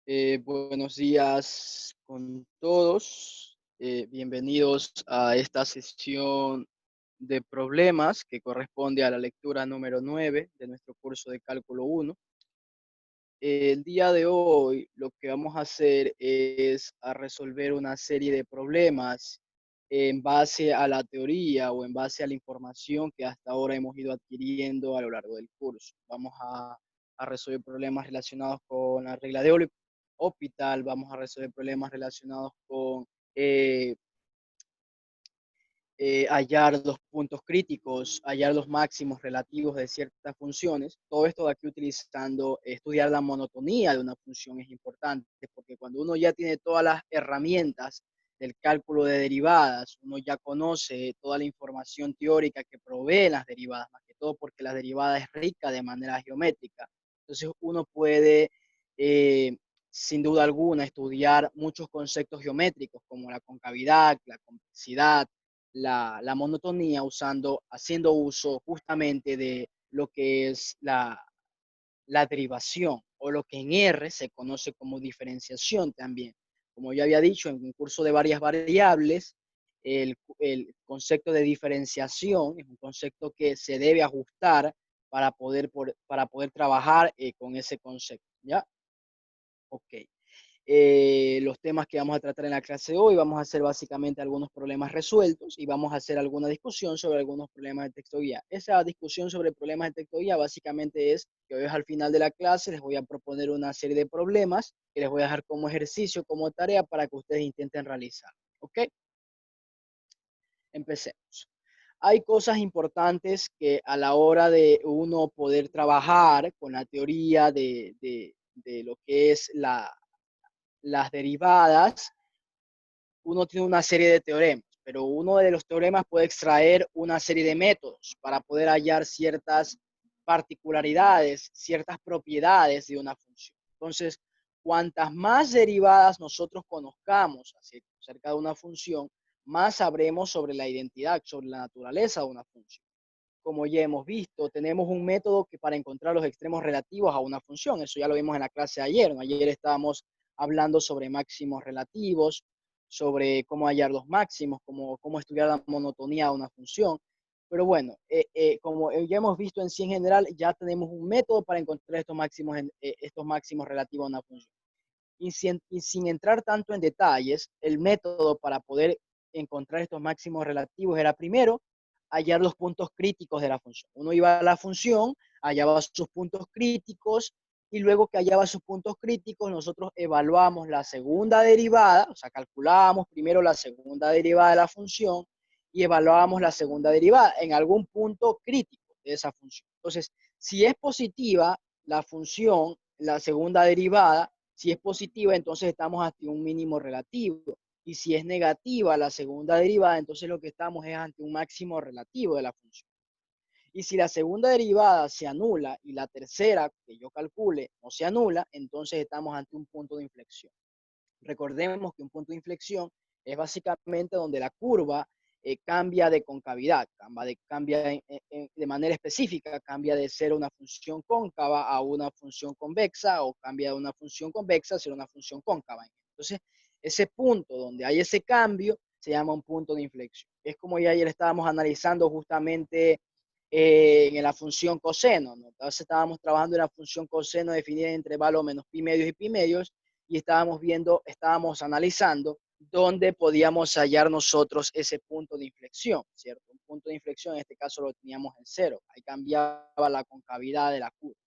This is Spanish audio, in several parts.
Buenos días con todos. Bienvenidos a esta sesión de problemas que corresponde a la lectura número 9 de nuestro curso de Cálculo 1. El día de hoy lo que vamos a hacer es a resolver una serie de problemas en base a la teoría o en base a la información que hasta ahora hemos ido adquiriendo a lo largo del curso. Vamos a resolver problemas relacionados con la regla de Hospital, vamos a resolver problemas relacionados con eh, hallar los puntos críticos, hallar los máximos relativos de ciertas funciones. Todo esto de aquí utilizando, estudiar la monotonía de una función es importante, porque cuando uno ya tiene todas las herramientas del cálculo de derivadas, uno ya conoce toda la información teórica que provee las derivadas, más que todo porque la derivada es rica de manera geométrica. Entonces uno puede, sin duda alguna, estudiar muchos conceptos geométricos como la concavidad, la complejidad, la monotonía haciendo uso justamente de lo que es la derivación o lo que en R se conoce como diferenciación también. Como ya había dicho, en un curso de varias variables, el concepto de diferenciación es un concepto que se debe ajustar para poder trabajar con ese concepto. ¿Ya? Ok. Los temas que vamos a tratar en la clase de hoy, vamos a hacer básicamente algunos problemas resueltos y vamos a hacer alguna discusión sobre algunos problemas de texto guía. Esa discusión sobre problemas de texto guía básicamente es que hoy al final de la clase les voy a proponer una serie de problemas que les voy a dejar como ejercicio, como tarea para que ustedes intenten realizar. ¿Ok? Empecemos. Hay cosas importantes que a la hora de uno poder trabajar con la teoría de lo que es las derivadas, uno tiene una serie de teoremas, pero uno de los teoremas puede extraer una serie de métodos para poder hallar ciertas particularidades, ciertas propiedades de una función. Entonces, cuantas más derivadas nosotros conozcamos acerca de una función, más sabremos sobre la identidad, sobre la naturaleza de una función. Como ya hemos visto, tenemos un método que para encontrar los extremos relativos a una función. Eso ya lo vimos en la clase de ayer. ¿No? Ayer estábamos hablando sobre máximos relativos, sobre cómo hallar los máximos, cómo estudiar la monotonía de una función. Pero bueno, como ya hemos visto en sí en general, ya tenemos un método para encontrar estos máximos relativos a una función. Y sin entrar tanto en detalles, el método para poder encontrar estos máximos relativos era primero hallar los puntos críticos de la función. Uno iba a la función, hallaba sus puntos críticos y luego que hallaba sus puntos críticos, nosotros evaluamos la segunda derivada, o sea, calculábamos primero la segunda derivada de la función y evaluábamos la segunda derivada en algún punto crítico de esa función. Entonces, si es positiva la función, la segunda derivada, si es positiva, entonces estamos ante un mínimo relativo. Y si es negativa la segunda derivada, entonces lo que estamos es ante un máximo relativo de la función. Y si la segunda derivada se anula y la tercera que yo calcule no se anula, entonces estamos ante un punto de inflexión. Recordemos que un punto de inflexión es básicamente donde la curva cambia de concavidad, de manera específica, cambia de ser una función cóncava a una función convexa o cambia de una función convexa a ser una función cóncava. Entonces, ese punto donde hay ese cambio se llama un punto de inflexión. Es como ya ayer estábamos analizando justamente en la función coseno, ¿no? Entonces estábamos trabajando en la función coseno definida en intervalo menos pi medios y pi medios, y estábamos analizando dónde podíamos hallar nosotros ese punto de inflexión, ¿cierto? Un punto de inflexión, en este caso lo teníamos en cero, ahí cambiaba la concavidad de la curva.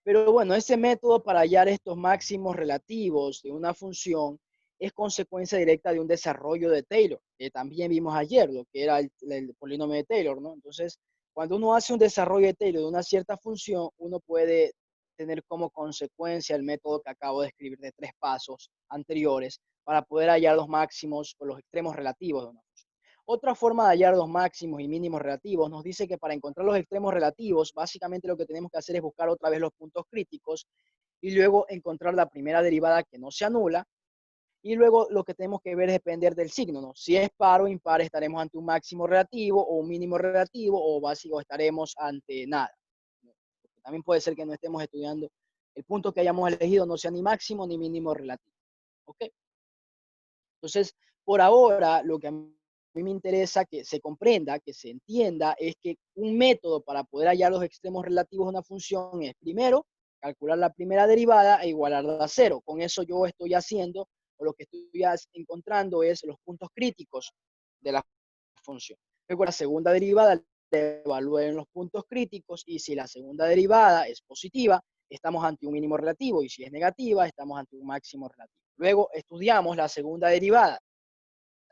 Pero bueno, ese método para hallar estos máximos relativos de una función es consecuencia directa de un desarrollo de Taylor, que también vimos ayer, lo que era el polinomio de Taylor, ¿no? Entonces, cuando uno hace un desarrollo de Taylor de una cierta función, uno puede tener como consecuencia el método que acabo de escribir de 3 pasos anteriores para poder hallar los máximos o los extremos relativos de una función. Otra forma de hallar los máximos y mínimos relativos nos dice que para encontrar los extremos relativos, básicamente lo que tenemos que hacer es buscar otra vez los puntos críticos y luego encontrar la primera derivada que no se anula. Y luego lo que tenemos que ver es depender del signo, ¿no? Si es par o impar, estaremos ante un máximo relativo o un mínimo relativo o básico estaremos ante nada, ¿no? Porque también puede ser que no estemos estudiando el punto que hayamos elegido no sea ni máximo ni mínimo relativo. ¿Ok? Entonces, por ahora, lo que a mí me interesa que se comprenda, que se entienda, es que un método para poder hallar los extremos relativos de una función es, primero, calcular la primera derivada e igualarla a cero. Con eso yo estoy haciendo, o lo que estoy encontrando es los puntos críticos de la función. Luego, la segunda derivada la evalúo en los puntos críticos y si la segunda derivada es positiva, estamos ante un mínimo relativo y si es negativa, estamos ante un máximo relativo. Luego estudiamos la segunda derivada.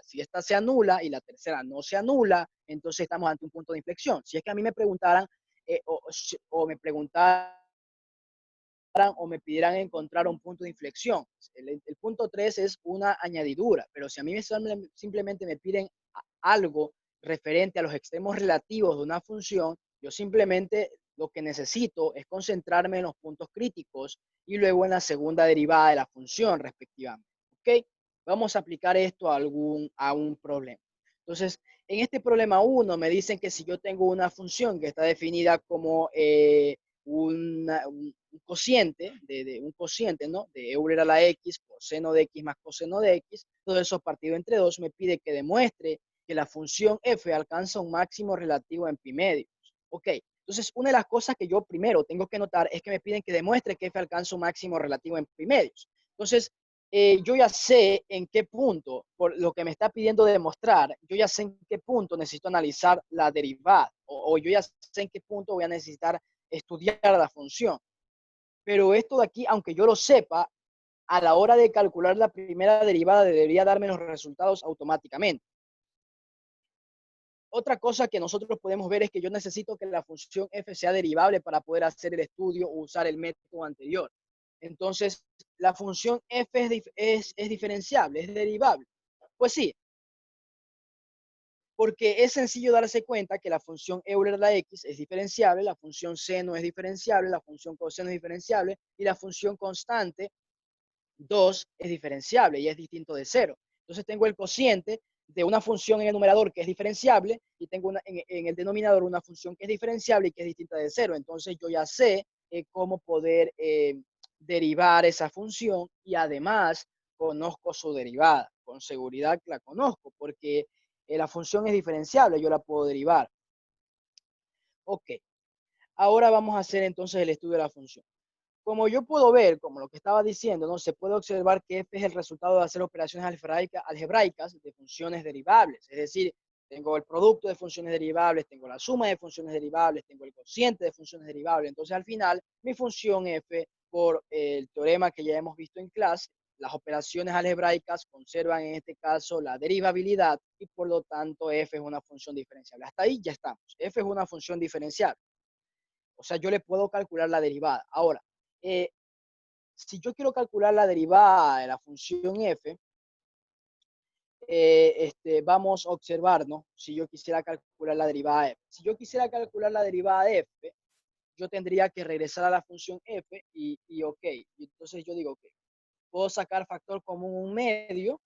Si esta se anula y la tercera no se anula, entonces estamos ante un punto de inflexión. Si es que a mí me preguntaran o me preguntaran o me pidieran encontrar un punto de inflexión, el punto 3 es una añadidura, pero si a mí simplemente me piden algo referente a los extremos relativos de una función, yo simplemente lo que necesito es concentrarme en los puntos críticos y luego en la segunda derivada de la función respectivamente. ¿Ok? Vamos a aplicar esto a un problema. Entonces, en este problema 1 me dicen que si yo tengo una función que está definida como un cociente, un cociente, ¿no? De Euler a la X por seno de X más coseno de X, todo eso partido entre 2 me pide que demuestre que la función f alcanza un máximo relativo en pi medios. Ok, entonces una de las cosas que yo primero tengo que notar es que me piden que demuestre que f alcanza un máximo relativo en pi medios. Entonces, yo ya sé en qué punto, por lo que me está pidiendo demostrar, yo ya sé en qué punto necesito analizar la derivada, o yo ya sé en qué punto voy a necesitar estudiar la función. Pero esto de aquí, aunque yo lo sepa, a la hora de calcular la primera derivada debería darme los resultados automáticamente. Otra cosa que nosotros podemos ver es que yo necesito que la función f sea derivable para poder hacer el estudio o usar el método anterior. Entonces, la función f es diferenciable, es derivable. Pues sí, porque es sencillo darse cuenta que la función Euler de la x es diferenciable, la función seno es diferenciable, la función coseno es diferenciable y la función constante 2 es diferenciable y es distinto de 0. Entonces tengo el cociente de una función en el numerador que es diferenciable y tengo en el denominador una función que es diferenciable y que es distinta de 0. Entonces yo ya sé cómo poder derivar esa función y además conozco su derivada. Con seguridad la conozco porque la función es diferenciable, yo la puedo derivar. Ok, ahora vamos a hacer entonces el estudio de la función. Como yo puedo ver, como lo que estaba diciendo, ¿no? Se puede observar que f es el resultado de hacer operaciones algebraicas de funciones derivables. Es decir, tengo el producto de funciones derivables, tengo la suma de funciones derivables, tengo el cociente de funciones derivables. Entonces, al final, mi función f, por el teorema que ya hemos visto en clase, las operaciones algebraicas conservan en este caso la derivabilidad y por lo tanto f es una función diferenciable. Hasta ahí ya estamos. F es una función diferenciable. O sea, yo le puedo calcular la derivada. Ahora, eh, si yo quiero calcular la derivada de la función f, vamos a observar, ¿no? Si yo quisiera calcular la derivada de f. Si yo quisiera calcular la derivada de f, yo tendría que regresar a la función f y ok. Y entonces yo digo, ok, puedo sacar factor común un medio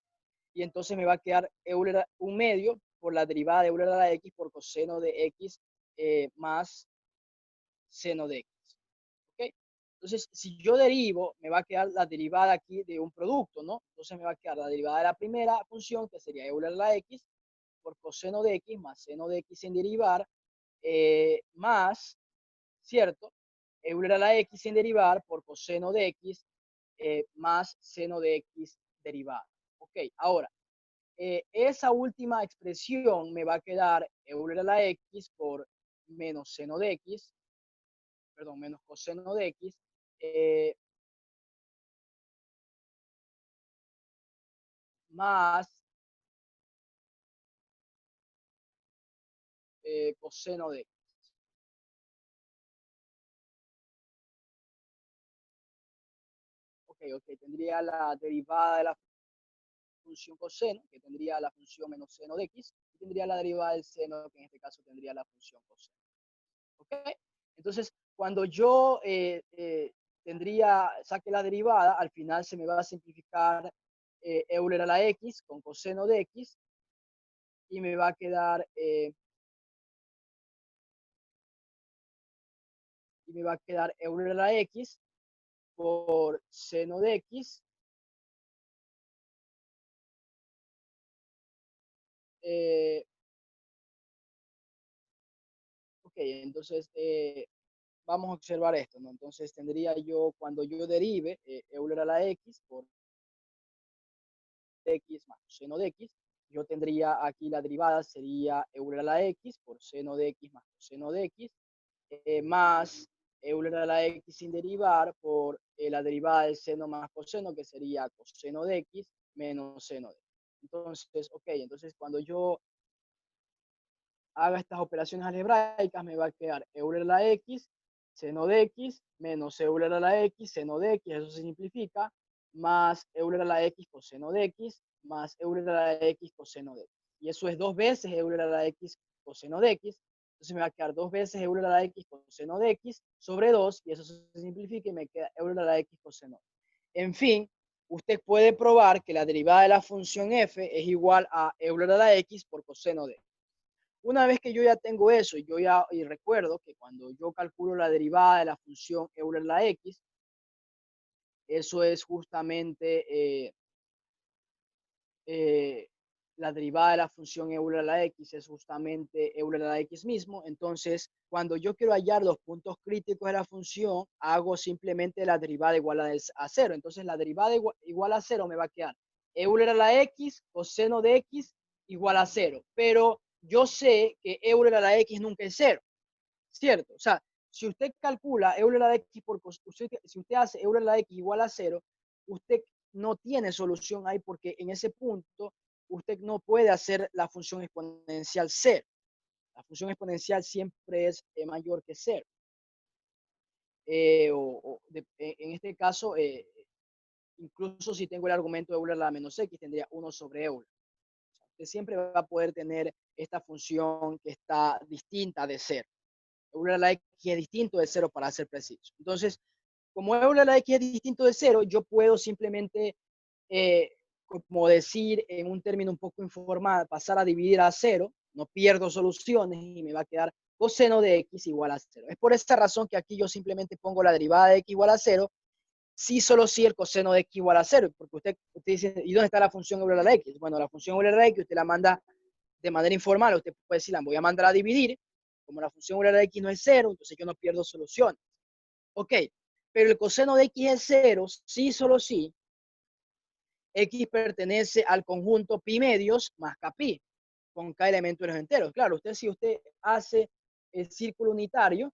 y entonces me va a quedar Euler un medio por la derivada de Euler a la x por coseno de x más seno de x. ¿Ok? Entonces, si yo derivo, me va a quedar la derivada aquí de un producto, ¿no? Entonces me va a quedar la derivada de la primera función, que sería Euler a la x, por coseno de x más seno de x sin derivar, más, ¿cierto? Euler a la x sin derivar por coseno de x más seno de x derivada. Ok, ahora, esa última expresión me va a quedar Euler a la x por menos seno de x, perdón, menos coseno de x, eh, más coseno de x. Ok, ok, tendría la derivada de la función coseno, que tendría la función menos seno de x, y tendría la derivada del seno, que en este caso tendría la función coseno. Ok, entonces cuando yo saque la derivada, al final se me va a simplificar Euler a la x con coseno de x, y me va a quedar Euler a la x por seno de X. Ok, entonces vamos a observar esto, ¿no? Entonces tendría yo, cuando yo derive Euler a la X por X más seno de X, yo tendría aquí la derivada, sería Euler a la X por seno de X más coseno de X, más Euler a la X sin derivar por la derivada del seno más coseno, que sería coseno de X menos seno de X. Entonces, ok, entonces cuando yo haga estas operaciones algebraicas, me va a quedar Euler a la X, seno de X, menos Euler a la X, seno de X, eso se simplifica, más Euler a la X coseno de X, más Euler a la X coseno de X. Y eso es 2 veces Euler a la X coseno de X. Entonces me va a quedar 2 veces Euler a la X coseno de X sobre 2, y eso se simplifica y me queda Euler a la X coseno de X. En fin, usted puede probar que la derivada de la función f es igual a Euler a la X por coseno de X. Una vez que yo ya tengo eso, y recuerdo que cuando yo calculo la derivada de la función Euler a la X, eso es justamente eh, la derivada de la función Euler a la X es justamente Euler a la X mismo. Entonces, cuando yo quiero hallar los puntos críticos de la función, hago simplemente la derivada igual a 0. Entonces, la derivada igual a 0 me va a quedar Euler a la X coseno de X igual a 0. Pero yo sé que Euler a la X nunca es 0, ¿cierto? O sea, si usted calcula Euler a la X si usted hace Euler a la X igual a 0, usted no tiene solución ahí, porque en ese punto usted no puede hacer la función exponencial 0. La función exponencial siempre es mayor que 0. En este caso, incluso si tengo el argumento de Euler a la menos X, tendría 1 sobre Euler. O sea, usted siempre va a poder tener esta función que está distinta de 0. Euler a la X es distinto de 0 para ser preciso. Entonces, como Euler a la X es distinto de 0, yo puedo simplemente, como decir en un término un poco informal, pasar a dividir a 0, no pierdo soluciones y me va a quedar coseno de X igual a 0. Es por esta razón que aquí yo simplemente pongo la derivada de X igual a 0, sí, solo si el coseno de X igual a 0, porque usted dice, ¿y dónde está la función Euler a la X? Bueno, la función Euler a la X usted la manda de manera informal, usted puede decir, la voy a mandar a dividir, como la función Euler de X no es 0, entonces yo no pierdo soluciones. Ok, pero el coseno de X es 0, sí, solo sí, X pertenece al conjunto pi medios más kpi, con k elementos de los enteros. Claro, si usted hace el círculo unitario,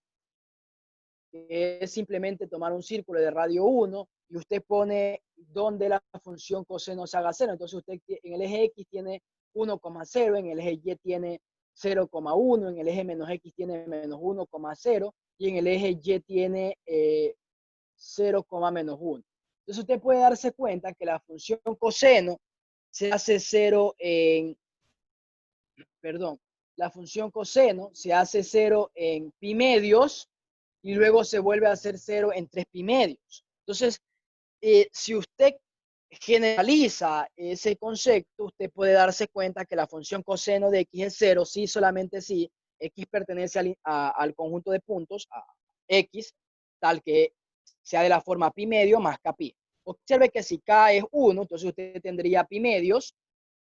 que es simplemente tomar un círculo de radio 1 y usted pone donde la función coseno se haga 0. Entonces usted en el eje X tiene 1,0, en el eje Y tiene 0,1, en el eje menos X tiene menos 1,0 y en el eje Y tiene 0, menos 1. Entonces usted puede darse cuenta que la función coseno se hace 0 en, perdón, la función coseno se hace 0 en pi medios y luego se vuelve a hacer 0 en 3 pi medios. Entonces, si usted generaliza ese concepto, usted puede darse cuenta que la función coseno de X es 0, sí, solamente si X pertenece al conjunto de puntos, a X, tal que sea de la forma pi medio más kpi. Observe que si K es 1, entonces usted tendría pi medios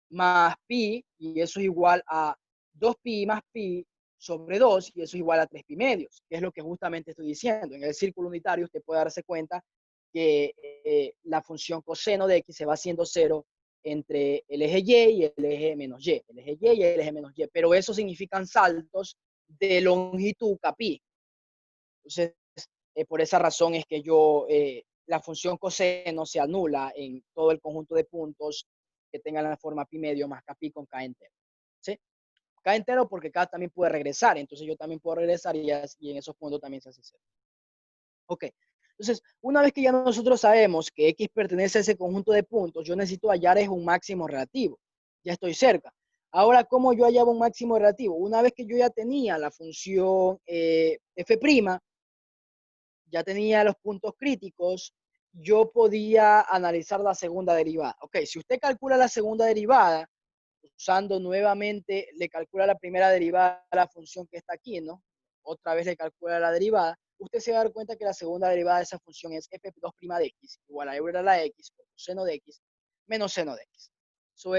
más pi, y eso es igual a 2pi más pi sobre 2, y eso es igual a 3pi medios, que es lo que justamente estoy diciendo. En el círculo unitario usted puede darse cuenta que la función coseno de X se va haciendo 0 entre el eje Y y el eje menos Y, el eje Y y el eje menos Y, pero eso significan saltos de longitud kpi. Entonces, por esa razón es que la función coseno se anula en todo el conjunto de puntos que tengan la forma pi medio más kpi con k entero. ¿Sí? K entero porque k también puede regresar, entonces yo también puedo regresar y en esos puntos también se hace 0. Ok, entonces una vez que ya nosotros sabemos que X pertenece a ese conjunto de puntos, yo necesito hallar es un máximo relativo. Ya estoy cerca. Ahora, ¿cómo yo hallaba un máximo relativo? Una vez que yo ya tenía la función f', ya tenía los puntos críticos, yo podía analizar la segunda derivada. Ok, si usted calcula la segunda derivada, usando nuevamente, le calcula la primera derivada a la función que está aquí, ¿no? Otra vez le calcula la derivada. usted se va a dar cuenta que la segunda derivada de esa función es f2' de x igual a e a la x por coseno de x menos seno de x. Eso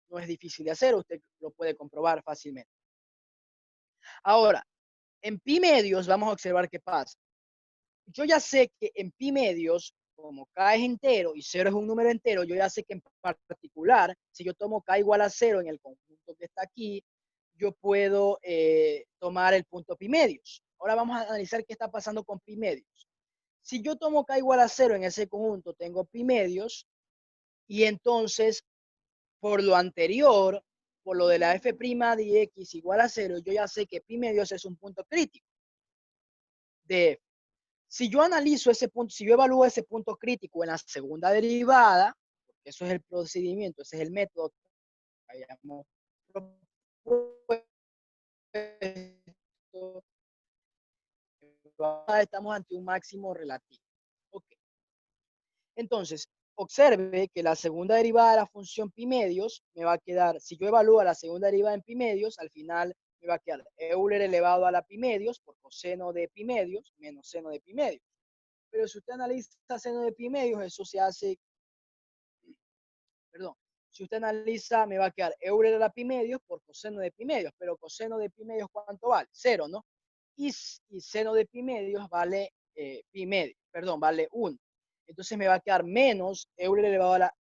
no es difícil de hacer, usted lo puede comprobar fácilmente. Ahora, en pi medios vamos a observar qué pasa. Yo ya sé que en pi medios, como k es entero y 0 es un número entero, yo ya sé que en particular, si yo tomo k igual a 0 en el conjunto que está aquí, yo puedo tomar el punto pi medios. Ahora vamos a analizar qué está pasando con pi medios. Si yo tomo k igual a 0 en ese conjunto, tengo pi medios, y entonces, por lo anterior, por lo de la f' de x igual a 0, yo ya sé que pi medios es un punto crítico de f. Si yo analizo ese punto, si yo evalúo ese punto crítico en la segunda derivada, porque eso es el procedimiento, ese es el método que hayamos propuesto, estamos ante un máximo relativo. Okay. Entonces, observe que la segunda derivada de la función pi medios me va a quedar, si yo evalúo la segunda derivada en pi medios, al final me va a quedar Euler elevado a la pi medios por coseno de pi medios menos seno de pi medios. Pero si usted analiza seno de pi medios, eso se hace, perdón, si usted analiza, me va a quedar Euler a la pi medios por coseno de pi medios, pero coseno de pi medios, ¿cuánto vale? 0, ¿no? Y seno de pi medios vale pi medios, perdón, vale 1. Entonces me va a quedar menos Euler elevado a la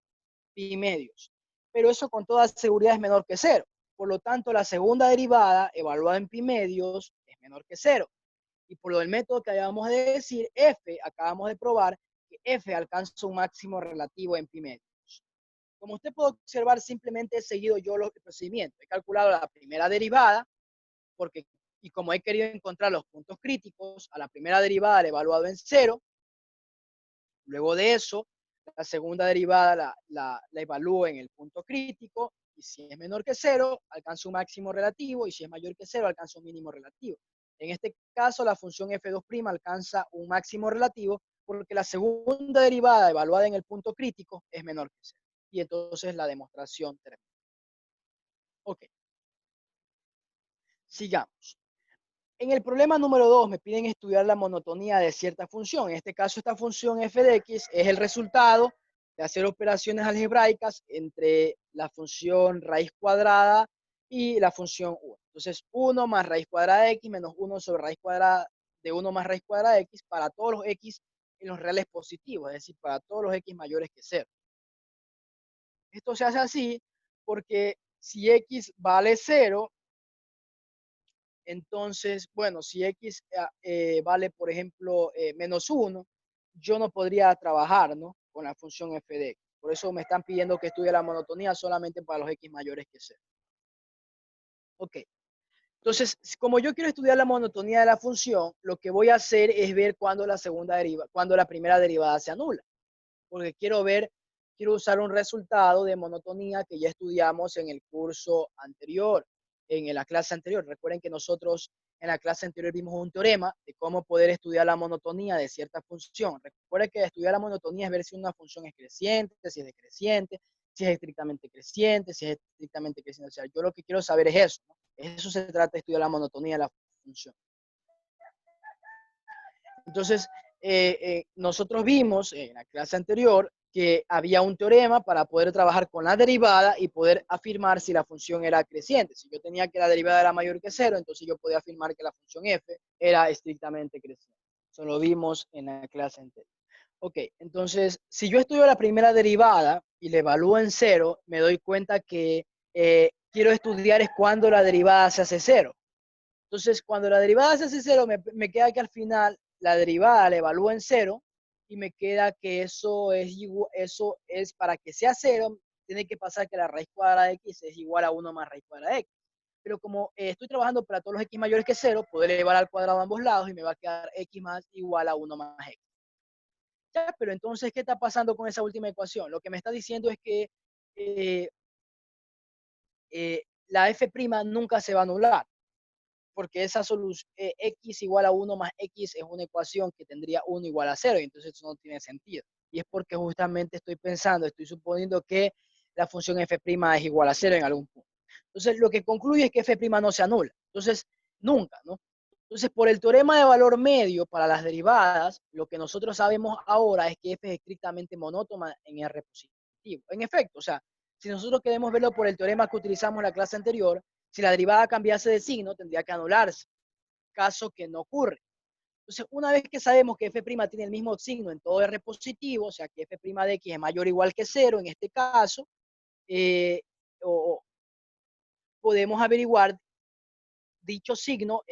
pi medios. Pero eso con toda seguridad es menor que 0. Por lo tanto, la segunda derivada, evaluada en pi medios, es menor que 0. Y por lo del método que acabamos de decir, f, acabamos de probar que f alcanza un máximo relativo en pi medios. Como usted puede observar, simplemente he seguido yo los procedimientos. He calculado la primera derivada, porque, y como he querido encontrar los puntos críticos, a la primera derivada la he evaluado en 0. Luego de eso, la segunda derivada la evalúo en el punto crítico, y si es menor que 0, alcanza un máximo relativo, y si es mayor que 0, alcanza un mínimo relativo. En este caso, la función f2' alcanza un máximo relativo porque la segunda derivada evaluada en el punto crítico es menor que 0. Y entonces la demostración termina. Ok, sigamos. En el problema número 2 me piden estudiar la monotonía de cierta función. En este caso, esta función f de x es el resultado de hacer operaciones algebraicas entre la función raíz cuadrada y la función 1. Entonces, 1 más raíz cuadrada de x menos 1 sobre raíz cuadrada de 1 más raíz cuadrada de x para todos los x en los reales positivos, es decir, para todos los x mayores que 0. Esto se hace así porque si x vale 0, entonces, bueno, si x vale, por ejemplo, menos 1, yo no podría trabajar, ¿no?, con la función f de x. Por eso me están pidiendo que estudie la monotonía solamente para los x mayores que 0. Ok. Entonces, como yo quiero estudiar la monotonía de la función, lo que voy a hacer es ver cuándo la primera derivada se anula. Porque quiero usar un resultado de monotonía que ya estudiamos en el curso anterior, en la clase anterior. Recuerden que nosotros en la clase anterior vimos un teorema de cómo poder estudiar la monotonía de cierta función. Recuerden que estudiar la monotonía es ver si una función es creciente, si es decreciente, si es estrictamente creciente, si es estrictamente creciente. O sea, yo lo que quiero saber es eso, ¿no? Eso se trata de estudiar la monotonía de la función. Entonces, nosotros vimos en la clase anterior que había un teorema para poder trabajar con la derivada y poder afirmar si la función era creciente. Si yo tenía que la derivada era mayor que 0, entonces yo podía afirmar que la función f era estrictamente creciente. Eso lo vimos en la clase anterior. Ok, entonces, si yo estudio la primera derivada y la evalúo en 0, me doy cuenta que quiero estudiar es cuando la derivada se hace 0. Entonces, cuando la derivada se hace 0, me queda que al final la derivada la evalúo en 0 y me queda que eso es para que sea 0, tiene que pasar que la raíz cuadrada de x es igual a 1 más raíz cuadrada de x. Pero como estoy trabajando para todos los x mayores que 0, puedo elevar al cuadrado a ambos lados y me va a quedar x más igual a 1 más x. Ya, pero entonces, ¿qué está pasando con esa última ecuación? Lo que me está diciendo es que la f' nunca se va a anular, porque esa solución x igual a 1 más x es una ecuación que tendría 1 igual a 0, y entonces eso no tiene sentido. Y es porque justamente estoy suponiendo que la función f' es igual a 0 en algún punto. Entonces, lo que concluye es que f' no se anula. Entonces, nunca, ¿no? Entonces, por el teorema de valor medio para las derivadas, lo que nosotros sabemos ahora es que f es estrictamente monótona en R positivo. En efecto, o sea, si nosotros queremos verlo por el teorema que utilizamos en la clase anterior, si la derivada cambiase de signo, tendría que anularse, caso que no ocurre. Entonces, una vez que sabemos que f' tiene el mismo signo en todo R positivo, o sea, que f' de x es mayor o igual que 0 en este caso, eh, o podemos averiguar dicho signo.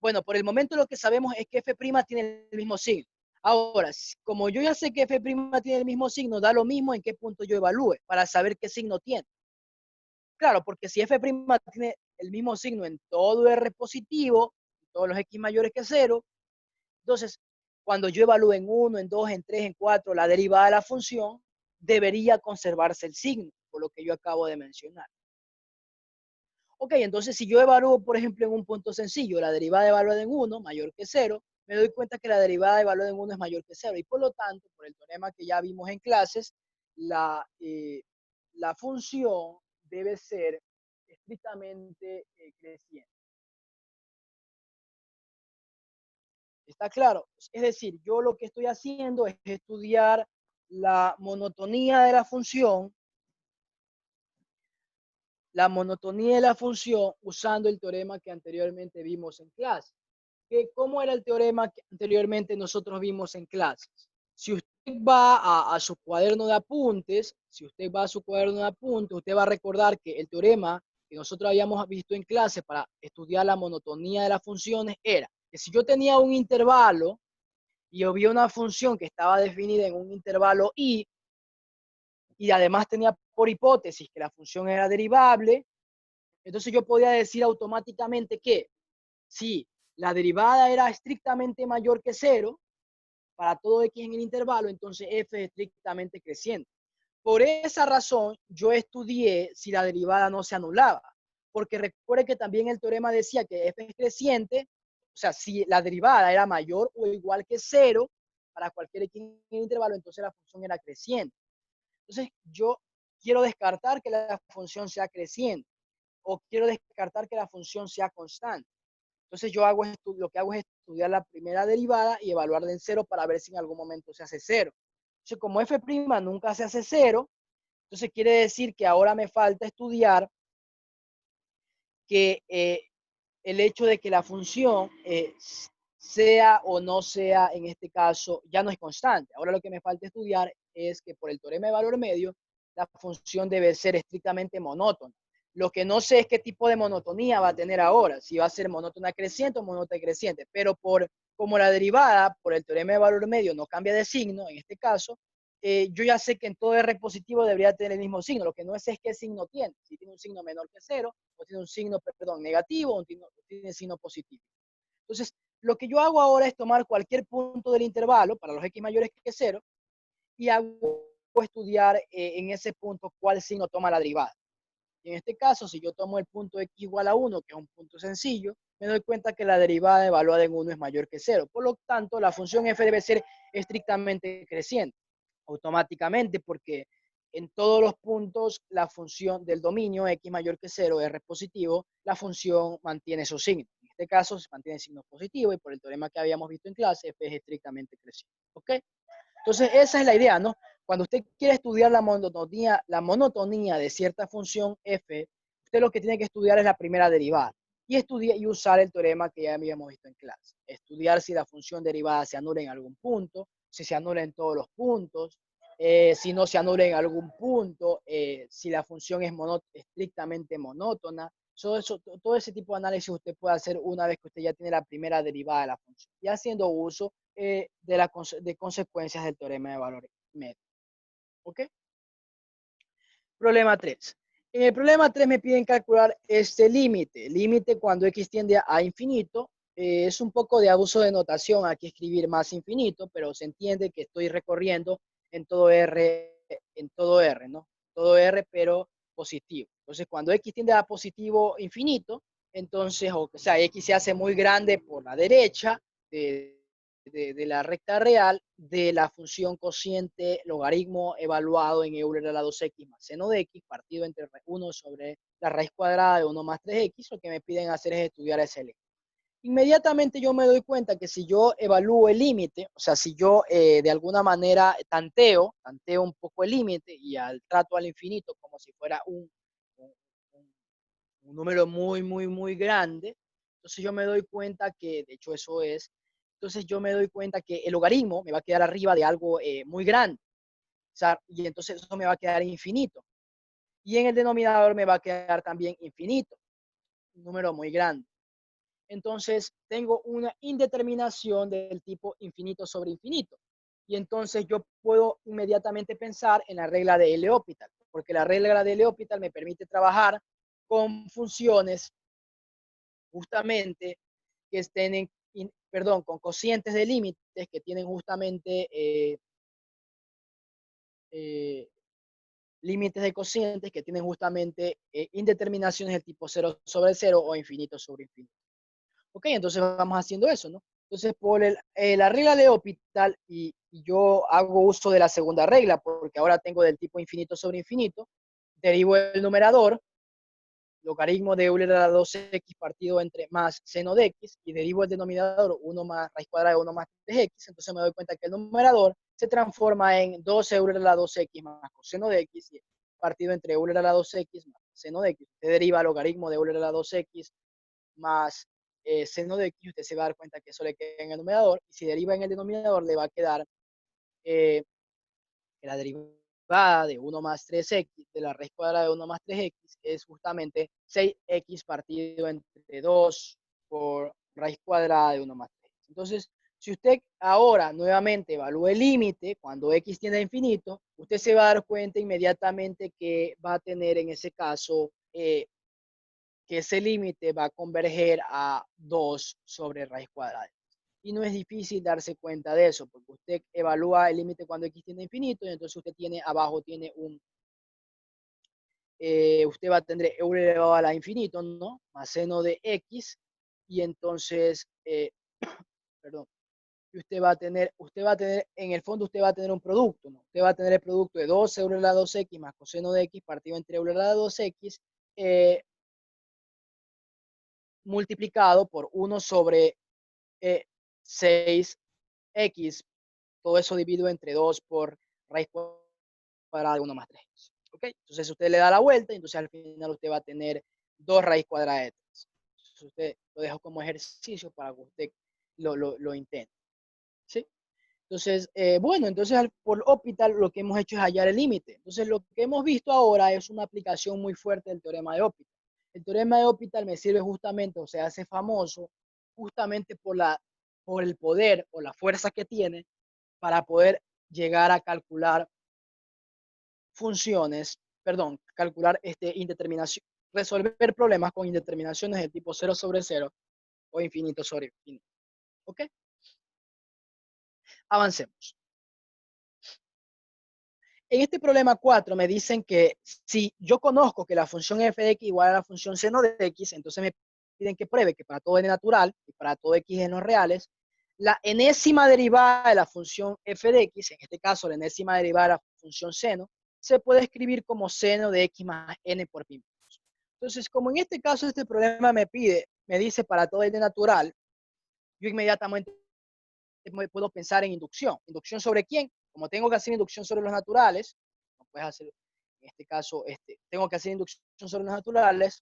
Bueno, por el momento lo que sabemos es que f' tiene el mismo signo. Ahora, como yo ya sé que f' tiene el mismo signo, da lo mismo en qué punto yo evalúe para saber qué signo tiene. Claro, porque si f' tiene el mismo signo en todo R positivo, todos los x mayores que 0, entonces cuando yo evalúe en 1, en 2, en 3, en 4 la derivada de la función, debería conservarse el signo, por lo que yo acabo de mencionar. Ok, entonces si yo evalúo, por ejemplo, en un punto sencillo, la derivada de valor en 1 mayor que 0, me doy cuenta que la derivada de valor en 1 es mayor que 0. Y por lo tanto, por el teorema que ya vimos en clases, la función debe ser estrictamente creciente. ¿Está claro? Es decir, yo lo que estoy haciendo es estudiar la monotonía de la función usando el teorema que anteriormente vimos en clase. ¿Cómo era el teorema que anteriormente nosotros vimos en clases? Si usted va a su cuaderno de apuntes, usted va a recordar que el teorema que nosotros habíamos visto en clase para estudiar la monotonía de las funciones era que si yo tenía un intervalo y había una función que estaba definida en un intervalo y además tenía por hipótesis que la función era derivable, entonces yo podía decir automáticamente que si la derivada era estrictamente mayor que 0 para todo x en el intervalo, entonces f es estrictamente creciente. Por esa razón, yo estudié si la derivada no se anulaba, porque recuerde que también el teorema decía que f es creciente, o sea, si la derivada era mayor o igual que 0 para cualquier x en el intervalo, entonces la función era creciente. Entonces, yo quiero descartar que la función sea creciente o quiero descartar que la función sea constante. Entonces lo que hago es estudiar la primera derivada y evaluarla en 0 para ver si en algún momento se hace 0. Entonces, como f' nunca se hace 0, entonces quiere decir que ahora me falta estudiar que el hecho de que la función sea o no sea, en este caso, ya no es constante. Ahora lo que me falta estudiar es que por el teorema de valor medio, la función debe ser estrictamente monótona. Lo que no sé es qué tipo de monotonía va a tener ahora, si va a ser monótona creciente o monótona creciente, pero como la derivada por el teorema de valor medio no cambia de signo, en este caso, yo ya sé que en todo R positivo debería tener el mismo signo. Lo que no sé es qué signo tiene, si tiene un signo menor que 0, o tiene un signo, perdón, negativo, o tiene signo positivo. Entonces, lo que yo hago ahora es tomar cualquier punto del intervalo para los x mayores que 0 y hago estudiar en ese punto cuál signo toma la derivada. Y en este caso, si yo tomo el punto x igual a 1, que es un punto sencillo, me doy cuenta que la derivada evaluada en 1 es mayor que 0. Por lo tanto, la función f debe ser estrictamente creciente automáticamente, porque en todos los puntos la función del dominio x mayor que 0, r positivo, la función mantiene su signo. En este caso se mantiene el signo positivo y por el teorema que habíamos visto en clase, f es estrictamente creciente. ¿Ok? Entonces esa es la idea, ¿no? Cuando usted quiere estudiar la monotonía de cierta función f, usted lo que tiene que estudiar es la primera derivada y usar el teorema que ya habíamos visto en clase. Estudiar si la función derivada se anula en algún punto, si se anula en todos los puntos, si no se anula en algún punto, si la función es estrictamente monótona. Todo ese tipo de análisis usted puede hacer una vez que usted ya tiene la primera derivada de la función y haciendo uso de consecuencias del teorema de valor medio. ¿Ok? Problema 3. En el problema 3 me piden calcular este límite. Límite cuando x tiende a infinito. Es un poco de abuso de notación aquí escribir más infinito, pero se entiende que estoy recorriendo en todo R, ¿no? Todo R, pero positivo. Entonces, cuando x tiende a positivo infinito, entonces, o sea, x se hace muy grande por la derecha de la recta real de la función cociente logaritmo evaluado en Euler a la 2x más seno de x partido entre 1 sobre la raíz cuadrada de 1 más 3x. Lo que me piden hacer es estudiar ese límite. inmediatamente yo me doy cuenta que si yo evalúo el límite, o sea, si yo de alguna manera tanteo un poco el límite y trato al infinito como si fuera un, un número muy grande, entonces yo me doy cuenta que, de hecho eso es, entonces yo me doy cuenta que el logaritmo me va a quedar arriba de algo muy grande, o sea, y entonces eso me va a quedar infinito. Y en el denominador me va a quedar también infinito, un número muy grande. Entonces tengo una indeterminación del tipo infinito sobre infinito. Y entonces yo puedo inmediatamente pensar en la regla de L'Hopital, porque la regla de L'Hopital me permite trabajar con funciones justamente que estén perdón, con cocientes de límites que tienen justamente eh, límites de cocientes que tienen justamente indeterminaciones del tipo 0 sobre 0 o infinito sobre infinito. Ok, entonces vamos haciendo eso, ¿no? Entonces, por la regla de Hospital, y yo hago uso de la segunda regla, porque ahora tengo del tipo infinito sobre infinito, derivo el numerador, logaritmo de Euler a la 2x partido entre más seno de x, y derivo el denominador 1 más raíz cuadrada de 1 más 3x, entonces me doy cuenta que el numerador se transforma en 2 Euler a la 2x más coseno de x, partido entre Euler a la 2x más seno de x. Usted deriva logaritmo de Euler a la 2x más seno de x, usted se va a dar cuenta que eso le queda en el numerador, y si deriva en el denominador le va a quedar eh, que la derivada de 1 más 3x de la raíz cuadrada de 1 más 3x es justamente 6x partido entre 2 por raíz cuadrada de 1 más 3. Entonces, si usted ahora nuevamente evalúa el límite, cuando x tiende a infinito, usted se va a dar cuenta inmediatamente que va a tener en ese caso que ese límite va a converger a 2 sobre raíz cuadrada. Y no es difícil darse cuenta de eso, porque usted evalúa el límite cuando x tiende a infinito, y entonces usted tiene abajo, tiene usted va a tener Euler elevado a la infinito, ¿no? Más seno de x, y entonces, perdón, y usted va a tener, en el fondo usted va a tener un producto, ¿no? Usted va a tener el producto de 2 Euler a la 2x más coseno de x partido entre Euler a la 2x, multiplicado por 1 sobre 6x, todo eso dividido entre 2 por raíz cuadrada de 1 más 3. ¿Ok? Entonces usted le da la vuelta y entonces al final usted va a tener 2 raíz cuadrada de 3. Entonces usted lo dejo como ejercicio para que usted lo intente. ¿Sí? Entonces, bueno, entonces por Hospital lo que hemos hecho es hallar el límite. Entonces lo que hemos visto ahora es una aplicación muy fuerte del teorema de Hospital. El teorema de Hospital me sirve justamente, o se hace famoso, justamente por el poder o la fuerza que tiene para poder llegar a calcular funciones, perdón, calcular indeterminación, resolver problemas con indeterminaciones de tipo 0 sobre 0 o infinito sobre infinito. ¿Ok? Avancemos. En este problema 4 me dicen que si yo conozco que la función f de x igual a la función seno de x, entonces me piden que pruebe que para todo n natural y para todo x en los reales, la enésima derivada de la función f de x, en este caso la enésima derivada de la función seno, se puede escribir como seno de x más n por pi. Entonces, como en este caso este problema me dice para todo n natural, yo inmediatamente puedo pensar en inducción. ¿Inducción sobre quién? Como tengo que hacer inducción sobre los naturales, no puedes hacer, en este caso, tengo que hacer inducción sobre los naturales,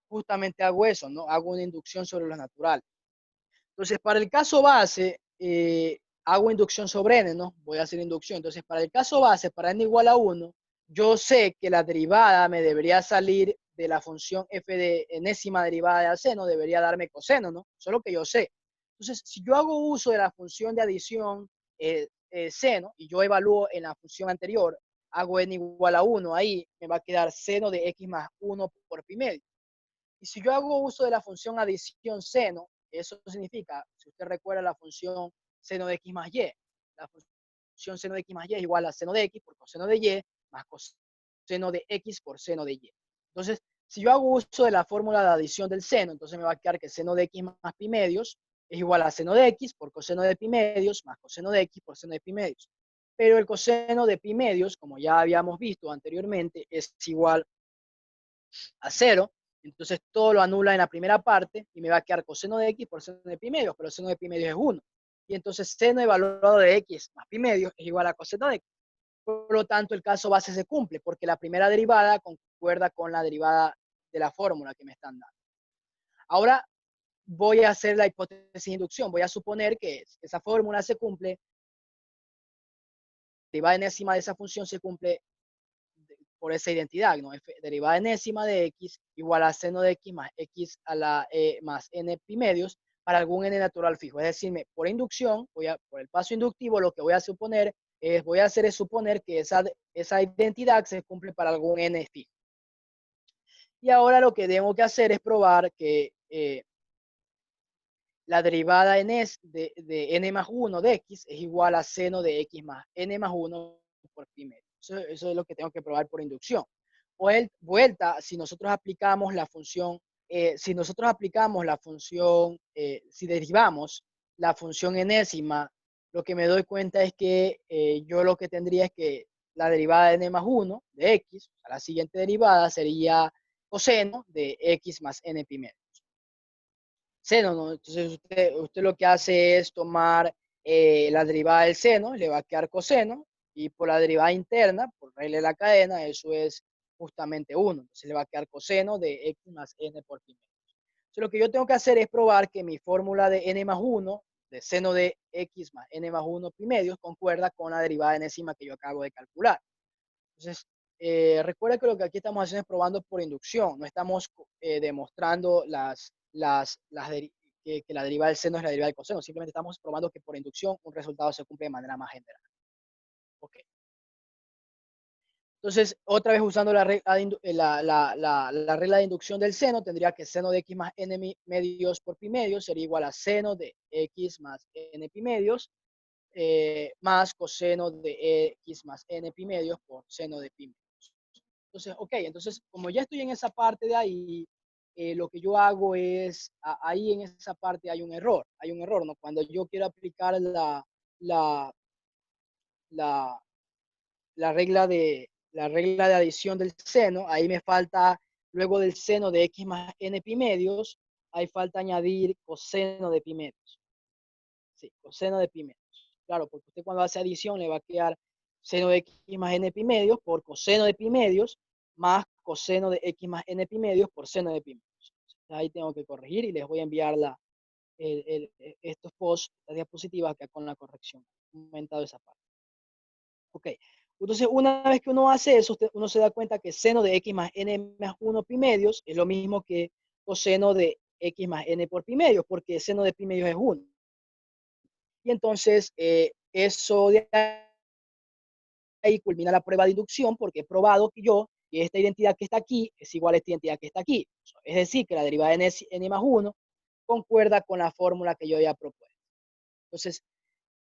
justamente hago eso, ¿no? Hago una inducción sobre los naturales. Entonces, para el caso base, hago inducción sobre n, ¿no? Voy a hacer inducción. Entonces, para el caso base, para n igual a 1, yo sé que la derivada me debería salir de la función f de enésima derivada de seno, debería darme coseno, ¿no? Eso es lo que yo sé. Entonces, si yo hago uso de la función de adición seno, y yo evalúo en la función anterior, hago n igual a 1, ahí me va a quedar seno de x más 1 por pi medio. Y si yo hago uso de la función adición seno, eso significa, si usted recuerda la función seno de x más y, la función seno de x más y es igual a seno de x por coseno de y más coseno de x por seno de y. Entonces, si yo hago uso de la fórmula de adición del seno, entonces me va a quedar que seno de x más pi medios es igual a seno de x por coseno de pi medios más coseno de x por seno de pi medios. Pero el coseno de pi medios, como ya habíamos visto anteriormente, es igual a 0. Entonces todo lo anula en la primera parte y me va a quedar coseno de x por seno de pi medios, pero seno de pi medios es 1. Y entonces seno evaluado de x más pi medios es igual a coseno de x. Por lo tanto, el caso base se cumple porque la primera derivada concuerda con la derivada de la fórmula que me están dando. Ahora voy a hacer la hipótesis de inducción. Voy a suponer que esa fórmula se cumple, la derivada enésima de esa función se cumple por esa identidad, ¿no? Derivada enésima de x igual a seno de x a la más n pi medios para algún n natural fijo. Es decir, por inducción, por el paso inductivo, lo que voy a suponer es suponer que esa identidad se cumple para algún n fijo. Y ahora lo que tengo que hacer es probar que la derivada de n más 1 de x es igual a seno de x más n más 1 por pi medio. Eso es lo que tengo que probar por inducción. Vuelta, si nosotros aplicamos la función, si derivamos la función enésima, lo que me doy cuenta es que yo lo que tendría es que la derivada de n más 1 de x, la siguiente derivada sería coseno de x más n pi medio. Seno, ¿no? Entonces usted lo que hace es tomar la derivada del seno, le va a quedar coseno, y por la derivada interna, por regla de la cadena, eso es justamente 1. Entonces le va a quedar coseno de x más n por pi medio. Entonces lo que yo tengo que hacer es probar que mi fórmula de n más 1, de seno de x más n más 1 pi medios, concuerda con la derivada enésima que yo acabo de calcular. Entonces, recuerda que lo que aquí estamos haciendo es probando por inducción, no estamos demostrando que la derivada del seno es la derivada del coseno, simplemente estamos probando que por inducción un resultado se cumple de manera más general. Ok. Entonces, otra vez usando la regla de inducción del seno, tendría que seno de x más n medios por pi medios sería igual a seno de x más n pi medios más coseno de x más n pi medios por seno de pi medios. Entonces, ok, entonces como ya estoy en esa parte de ahí, lo que yo hago es, ahí en esa parte hay un error, ¿no? Cuando yo quiero aplicar la, la, la regla de adición del seno, ahí me falta, luego del seno de x más n pi medios, ahí falta añadir coseno de pi medios. Sí, coseno de pi medios. Claro, porque usted cuando hace adición le va a quedar seno de x más n pi medios por coseno de pi medios más coseno de x más n pi medios por seno de pi medios. Entonces, ahí tengo que corregir y les voy a enviar estos posts, estas diapositivas acá con la corrección. He aumentado esa parte. Ok. Entonces, una vez que uno hace eso, uno se da cuenta que seno de x más n más 1 pi medios es lo mismo que coseno de x más n por pi medios, porque seno de pi medios es 1. Y entonces, eso de ahí culmina la prueba de inducción porque he probado que esta identidad que está aquí es igual a esta identidad que está aquí. Es decir, que la derivada de n más 1 concuerda con la fórmula que yo había propuesto. Entonces,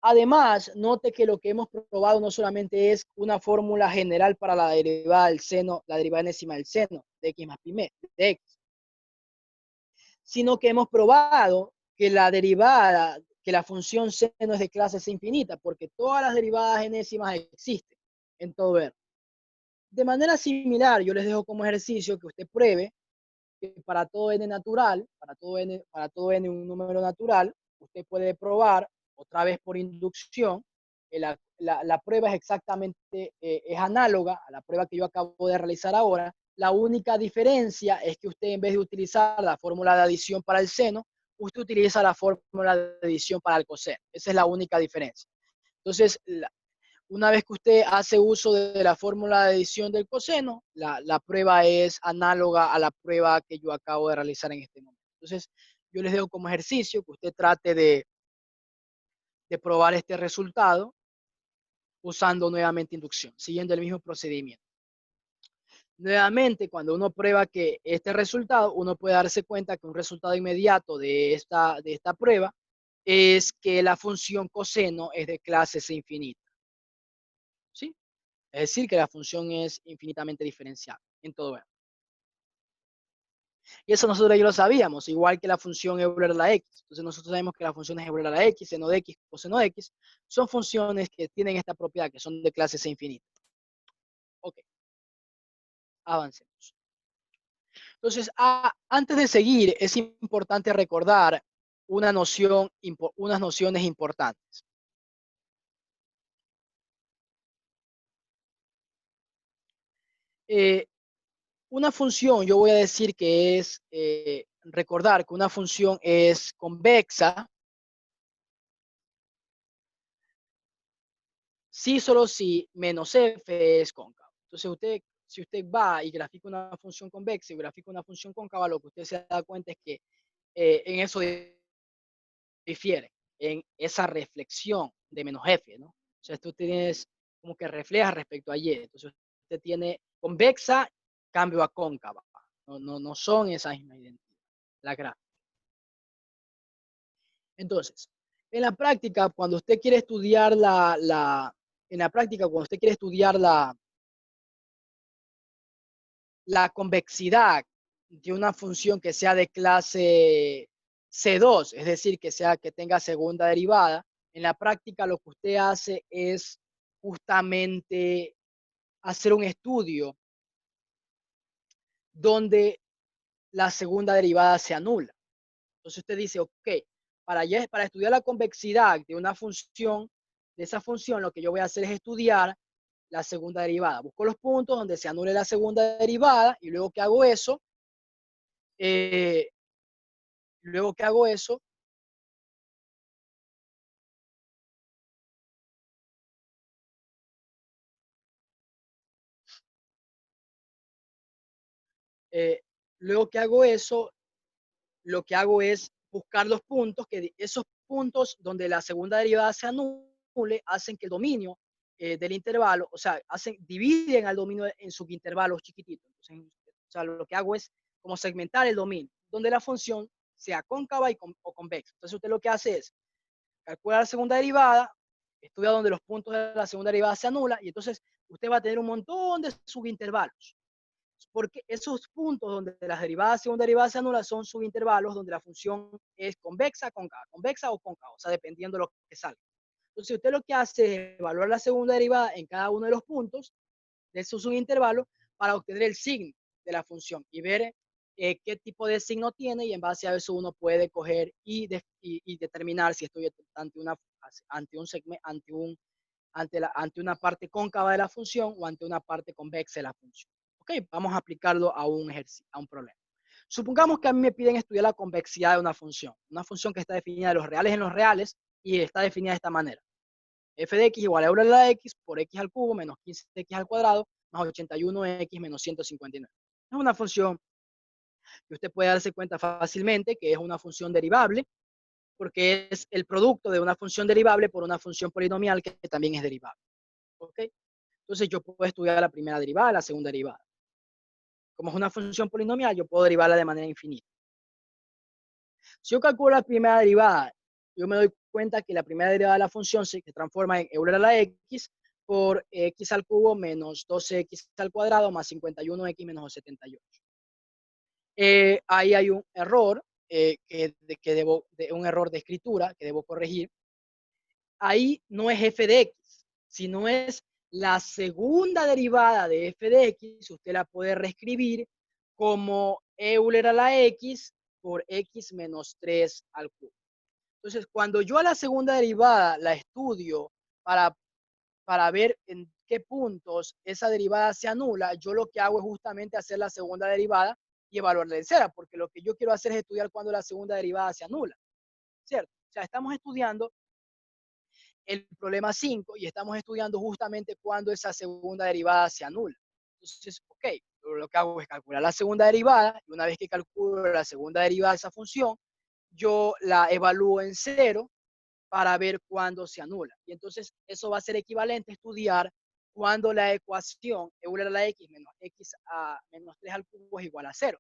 además, note que lo que hemos probado no solamente es una fórmula general para la derivada del seno, la derivada enésima del seno de x más pi de x, sino que hemos probado que la función seno es de clase C infinita, porque todas las derivadas enésimas existen en todo R. De manera similar, yo les dejo como ejercicio que usted pruebe que para todo n natural, para todo n un número natural, usted puede probar otra vez por inducción. La prueba es exactamente, es análoga a la prueba que yo acabo de realizar ahora. La única diferencia es que usted, en vez de utilizar la fórmula de adición para el seno, usted utiliza la fórmula de adición para el coseno. Esa es la única diferencia. Entonces, una vez que usted hace uso de la fórmula de adición del coseno, la prueba es análoga a la prueba que yo acabo de realizar en este momento. Entonces, yo les dejo como ejercicio que usted trate de probar este resultado usando nuevamente inducción, siguiendo el mismo procedimiento. Nuevamente, cuando uno prueba que este resultado, uno puede darse cuenta que un resultado inmediato de esta prueba es que la función coseno es de clase C infinita. ¿Sí? Es decir, que la función es infinitamente diferenciable en todo R. Y eso nosotros ya lo sabíamos, igual que la función Euler a la X. Entonces nosotros sabemos que las funciones Euler a la X, seno de X, coseno de X, son funciones que tienen esta propiedad, que son de clase C infinita. Ok, avancemos. Entonces, antes de seguir, es importante recordar unas nociones importantes. Eh, una función, yo voy a decir que es, recordar que una función es convexa, sí, solo si menos f es cóncavo. Entonces, si usted va y grafica una función convexa y grafica una función cóncava, lo que usted se da cuenta es que en eso difiere, en esa reflexión de menos f, ¿no? O sea, tú tienes como que refleja respecto a y. Entonces, usted tiene convexa, cambio a cóncava. No son esas mismas identidades, la gráfica. Entonces, en la práctica, cuando usted quiere estudiar en la práctica, cuando usted quiere estudiar la convexidad de una función que sea de clase C2, es decir, que tenga segunda derivada, en la práctica lo que usted hace es justamente hacer un estudio donde la segunda derivada se anula. Entonces usted dice, ok, para estudiar la convexidad de una función, de esa función, lo que yo voy a hacer es estudiar la segunda derivada. Busco los puntos donde se anule la segunda derivada y luego que hago eso, eh, luego que hago eso, eh, luego que hago eso, lo que hago es buscar los puntos, que esos puntos donde la segunda derivada se anule, hacen que el dominio del intervalo, o sea, dividen al dominio en subintervalos chiquititos. Entonces, o sea, lo que hago es como segmentar el dominio, donde la función sea cóncava o convexa. Entonces, usted lo que hace es calcular la segunda derivada, estudia donde los puntos de la segunda derivada se anulan, y entonces usted va a tener un montón de subintervalos porque esos puntos donde las derivadas segunda derivada se anulan son subintervalos donde la función es convexa o cóncava, o sea, dependiendo de lo que salga. Entonces, usted lo que hace es evaluar la segunda derivada en cada uno de los puntos de esos subintervalos para obtener el signo de la función y ver qué tipo de signo tiene, y en base a eso uno puede coger y determinar si estoy ante un segmento, ante una parte cóncava de la función o ante una parte convexa de la función. Ok, vamos a aplicarlo a un ejercicio, a un problema. Supongamos que a mí me piden estudiar la convexidad de una función que está definida de los reales en los reales y está definida de esta manera. F de x igual a euler a la x por x al cubo menos 15x al cuadrado más 81x menos 159. Es una función que usted puede darse cuenta fácilmente que es una función derivable porque es el producto de una función derivable por una función polinomial que también es derivable. ¿Ok? Entonces yo puedo estudiar la primera derivada, la segunda derivada. Como es una función polinomial, yo puedo derivarla de manera infinita. Si yo calculo la primera derivada, yo me doy cuenta que la primera derivada de la función se transforma en euler a la x por x al cubo menos 12x al cuadrado más 51x menos 78. Ahí hay un error, un error de escritura que debo corregir. Ahí no es f de x, sino es la segunda derivada de f de x. Usted la puede reescribir como Euler a la x por x menos 3 al cubo. Entonces, cuando yo a la segunda derivada la estudio para, para ver en qué puntos esa derivada se anula, yo lo que hago es justamente hacer la segunda derivada y evaluarla en cera, porque lo que yo quiero hacer es estudiar cuando la segunda derivada se anula, ¿cierto? O sea, estamos estudiando el problema 5 y estamos estudiando justamente cuando esa segunda derivada se anula. Entonces, ok, lo que hago es calcular la segunda derivada y una vez que calculo la segunda derivada de esa función, yo la evalúo en cero para ver cuándo se anula. Y entonces eso va a ser equivalente a estudiar cuando la ecuación Euler a la x menos x a menos 3 al cubo es igual a cero.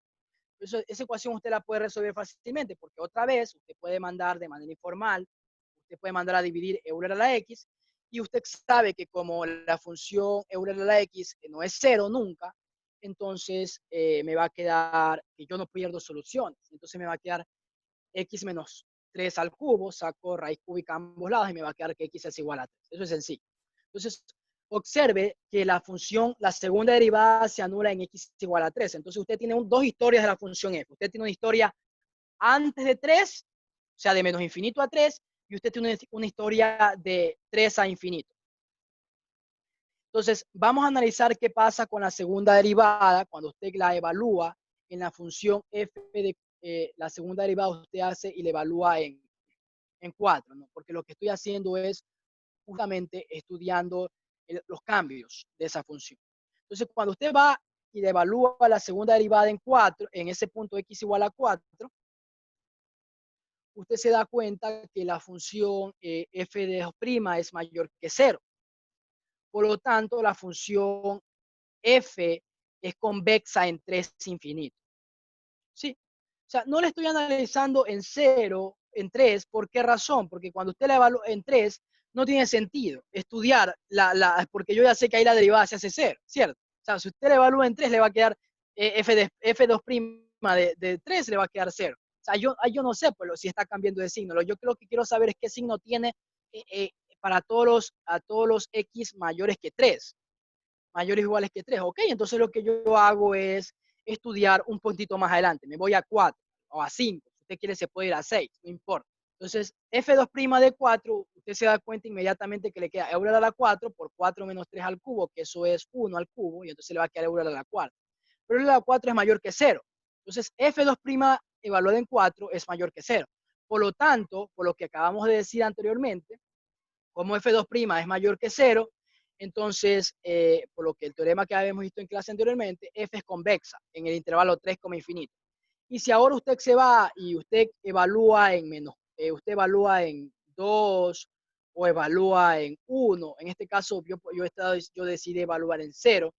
Esa ecuación usted la puede resolver fácilmente porque otra vez usted puede mandar de manera informal, usted puede mandar a dividir Euler a la x y usted sabe que como la función Euler a la x no es cero nunca, entonces me va a quedar que yo no pierdo soluciones. Entonces me va a quedar x menos 3 al cubo, saco raíz cúbica a ambos lados y me va a quedar que x es igual a 3. Eso es sencillo. Entonces, observe que la segunda derivada se anula en x igual a 3. Entonces usted tiene dos historias de la función f. Usted tiene una historia antes de 3, o sea, de menos infinito a 3, y usted tiene una historia de 3 a infinito. Entonces, vamos a analizar qué pasa con la segunda derivada cuando usted la evalúa en la función f de la segunda derivada usted hace y la evalúa en 4, ¿no? Porque lo que estoy haciendo es justamente estudiando los cambios de esa función. Entonces, cuando usted va y evalúa la segunda derivada en 4, en ese punto x igual a 4, usted se da cuenta que la función f de 2' es mayor que 0. Por lo tanto, la función f es convexa en 3 infinito. ¿Sí? O sea, no le estoy analizando en 0, en 3. ¿Por qué razón? Porque cuando usted la evalúa en 3, no tiene sentido estudiar porque yo ya sé que ahí la derivada se hace 0, ¿cierto? O sea, si usted la evalúa en 3, le va a quedar f2' de 3, le va a quedar 0. O sea, yo no sé pues, si está cambiando de signo. Yo creo que quiero saber es qué signo tiene para a todos los x mayores que 3, mayores o iguales que 3. Ok, entonces lo que yo hago es estudiar un puntito más adelante. Me voy a 4 o a 5. Si usted quiere, se puede ir a 6, no importa. Entonces, f2' de 4, usted se da cuenta inmediatamente que le queda Euler a la 4 por 4 menos 3 al cubo, que eso es 1 al cubo, y entonces le va a quedar Euler a la 4. Pero Euler a la 4 es mayor que 0. Entonces, f2' evaluado en 4 es mayor que 0. Por lo tanto, por lo que acabamos de decir anteriormente, como f2' es mayor que 0, entonces, por lo que el teorema que habíamos visto en clase anteriormente, f es convexa en el intervalo 3, infinito. Y si ahora usted se va y usted evalúa en usted evalúa en 2 o evalúa en 1, en este caso yo decidí evaluar en 0.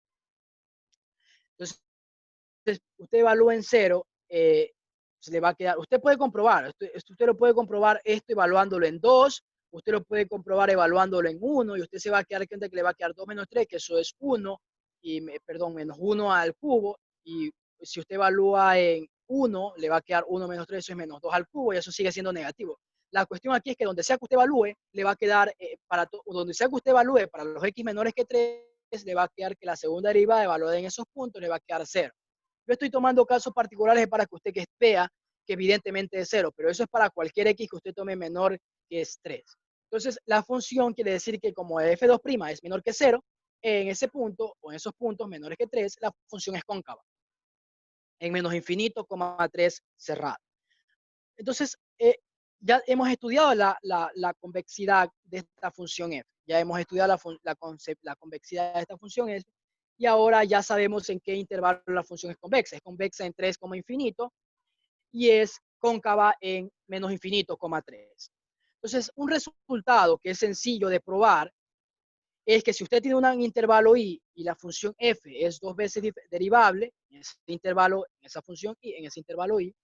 Entonces, usted evalúa en 0, se le va a quedar, usted puede comprobar, usted lo puede comprobar esto evaluándolo en 2, usted lo puede comprobar evaluándolo en 1, y usted se va a quedar cuenta que le va a quedar 2 menos 3, que eso es 1, perdón, menos 1 al cubo, y si usted evalúa en 1, le va a quedar 1 menos 3, eso es menos 2 al cubo, y eso sigue siendo negativo. La cuestión aquí es que donde sea que usted evalúe, le va a quedar, donde sea que usted evalúe para los x menores que 3, le va a quedar que la segunda derivada evaluada en esos puntos le va a quedar 0. Yo estoy tomando casos particulares para que usted vea que evidentemente es 0, pero eso es para cualquier x que usted tome menor que es 3. Entonces, la función quiere decir que como f2' es menor que 0, en ese punto o en esos puntos menores que 3, la función es cóncava. En menos infinito, 3 cerrado. Entonces, ya hemos estudiado la convexidad de esta función f. Ya hemos estudiado la convexidad de esta función f. Y ahora ya sabemos en qué intervalo la función es convexa. Es convexa en 3, infinito y es cóncava en menos infinito, 3. Entonces, un resultado que es sencillo de probar es que si usted tiene un intervalo y la función f es 2 veces derivable en ese intervalo, en esa función y en ese intervalo y,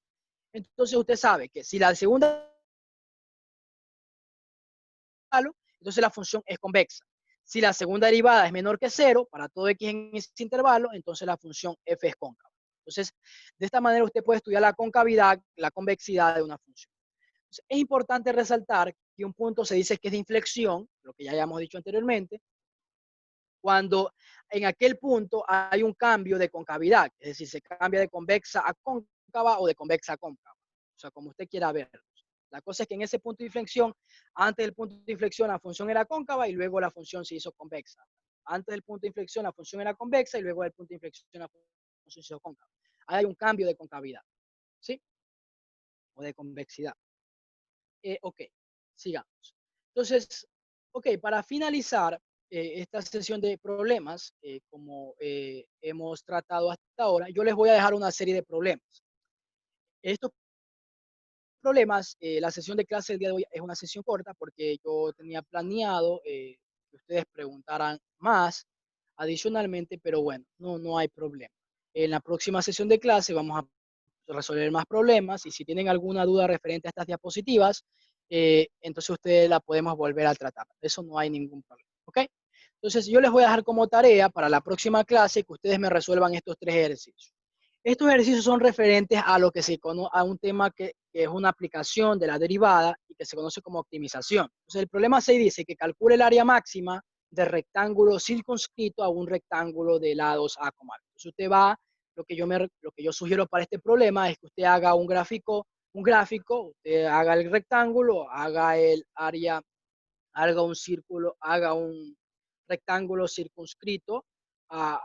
entonces usted sabe que si la segunda, entonces la función es convexa. Si la segunda derivada es menor que 0 para todo x en ese intervalo, entonces la función f es cóncava. Entonces, de esta manera usted puede estudiar la concavidad, la convexidad de una función. Entonces, es importante resaltar que un punto se dice que es de inflexión, lo que ya habíamos dicho anteriormente, cuando en aquel punto hay un cambio de concavidad, es decir, se cambia de convexa a cóncava o de convexa a cóncava, o sea, como usted quiera verlo. La cosa es que en ese punto de inflexión, antes del punto de inflexión la función era cóncava y luego la función se hizo convexa. Antes del punto de inflexión la función era convexa y luego del punto de inflexión la función se hizo cóncava. Ahí hay un cambio de concavidad, ¿sí? O de convexidad. Ok, sigamos. Entonces, ok, para finalizar esta sesión de problemas, como hemos tratado hasta ahora, yo les voy a dejar una serie de problemas. Estos problemas, la sesión de clase del día de hoy es una sesión corta porque yo tenía planeado que ustedes preguntaran más adicionalmente, pero bueno, no hay problema. En la próxima sesión de clase vamos a resolver más problemas y si tienen alguna duda referente a estas diapositivas, entonces ustedes la podemos volver a tratar. Eso no hay ningún problema, ¿ok? Entonces yo les voy a dejar como tarea para la próxima clase que ustedes me resuelvan estos 3 ejercicios. Estos ejercicios son referentes a lo que se conoce, a un tema que es una aplicación de la derivada y que se conoce como optimización. Entonces el problema 6 dice que calcule el área máxima de rectángulo circunscrito a un rectángulo de lados A, B. Entonces usted va, lo que yo sugiero para este problema es que usted haga un gráfico, usted haga el rectángulo, haga el área, haga un círculo, haga un rectángulo circunscrito a,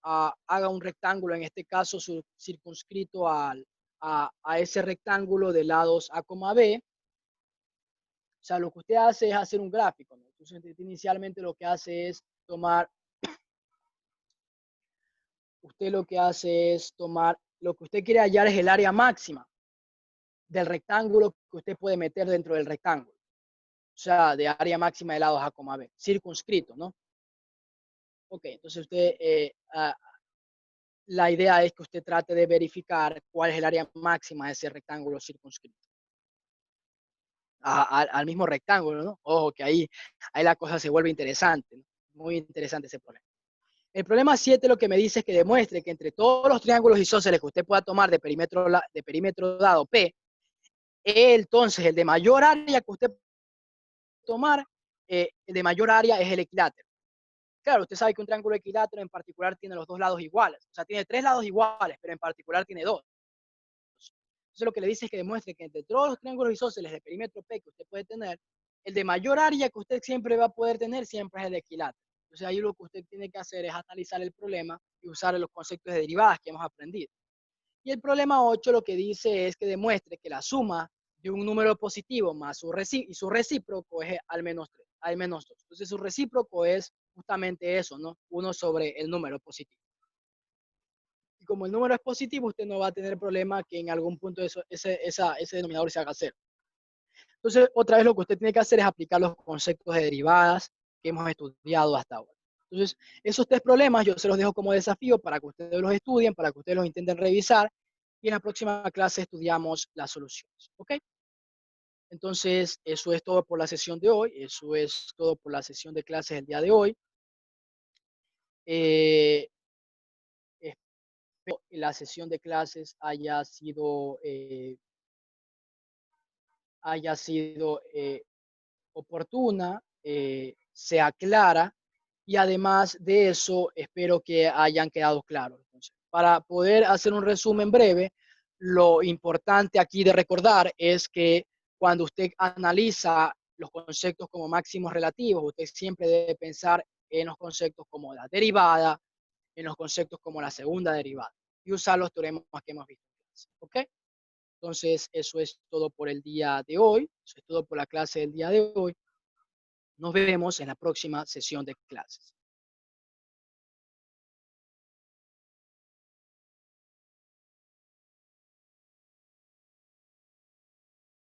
haga un rectángulo, en este caso circunscrito a ese rectángulo de lados A, B. O sea, lo que usted hace es hacer un gráfico, ¿no? Entonces, inicialmente lo que hace es tomar, lo que usted quiere hallar es el área máxima del rectángulo que usted puede meter dentro del rectángulo. O sea, de área máxima de lados A, B, circunscrito, ¿no? Ok, entonces la idea es que usted trate de verificar cuál es el área máxima de ese rectángulo circunscrito. Al mismo rectángulo, ¿no? Ojo, que ahí la cosa se vuelve interesante, ¿no? Muy interesante ese problema. El problema 7 lo que me dice es que demuestre que entre todos los triángulos isósceles que usted pueda tomar de perímetro dado P, entonces el de mayor área que usted tomar, el de mayor área es el equilátero. Claro, usted sabe que un triángulo equilátero en particular tiene los dos lados iguales. O sea, tiene 3 lados iguales, pero en particular tiene 2. Entonces lo que le dice es que demuestre que entre todos los triángulos isósceles de perímetro P que usted puede tener, el de mayor área que usted siempre va a poder tener siempre es el equilátero. Entonces ahí lo que usted tiene que hacer es analizar el problema y usar los conceptos de derivadas que hemos aprendido. Y el problema 8 lo que dice es que demuestre que la suma de un número positivo más su recíproco es al menos 3, al menos 2. Entonces su recíproco es justamente eso, ¿no? 1 sobre el número positivo. Y como el número es positivo, usted no va a tener problema que en algún punto ese denominador se haga 0. Entonces, otra vez lo que usted tiene que hacer es aplicar los conceptos de derivadas que hemos estudiado hasta ahora. Entonces, esos 3 problemas yo se los dejo como desafío para que ustedes los estudien, para que ustedes los intenten revisar y en la próxima clase estudiamos las soluciones. ¿Ok? Entonces, eso es todo por la sesión de hoy. Eso es todo por la sesión de clases del día de hoy. Espero que la sesión de clases haya sido oportuna, sea clara y además de eso espero que hayan quedado claros. Entonces, para poder hacer un resumen breve, lo importante aquí de recordar es que cuando usted analiza los conceptos como máximos relativos, usted siempre debe pensar en los conceptos como la derivada, en los conceptos como la segunda derivada y usar los teoremas que hemos visto. ¿Ok? Entonces, eso es todo por el día de hoy. Eso es todo por la clase del día de hoy. Nos vemos en la próxima sesión de clases.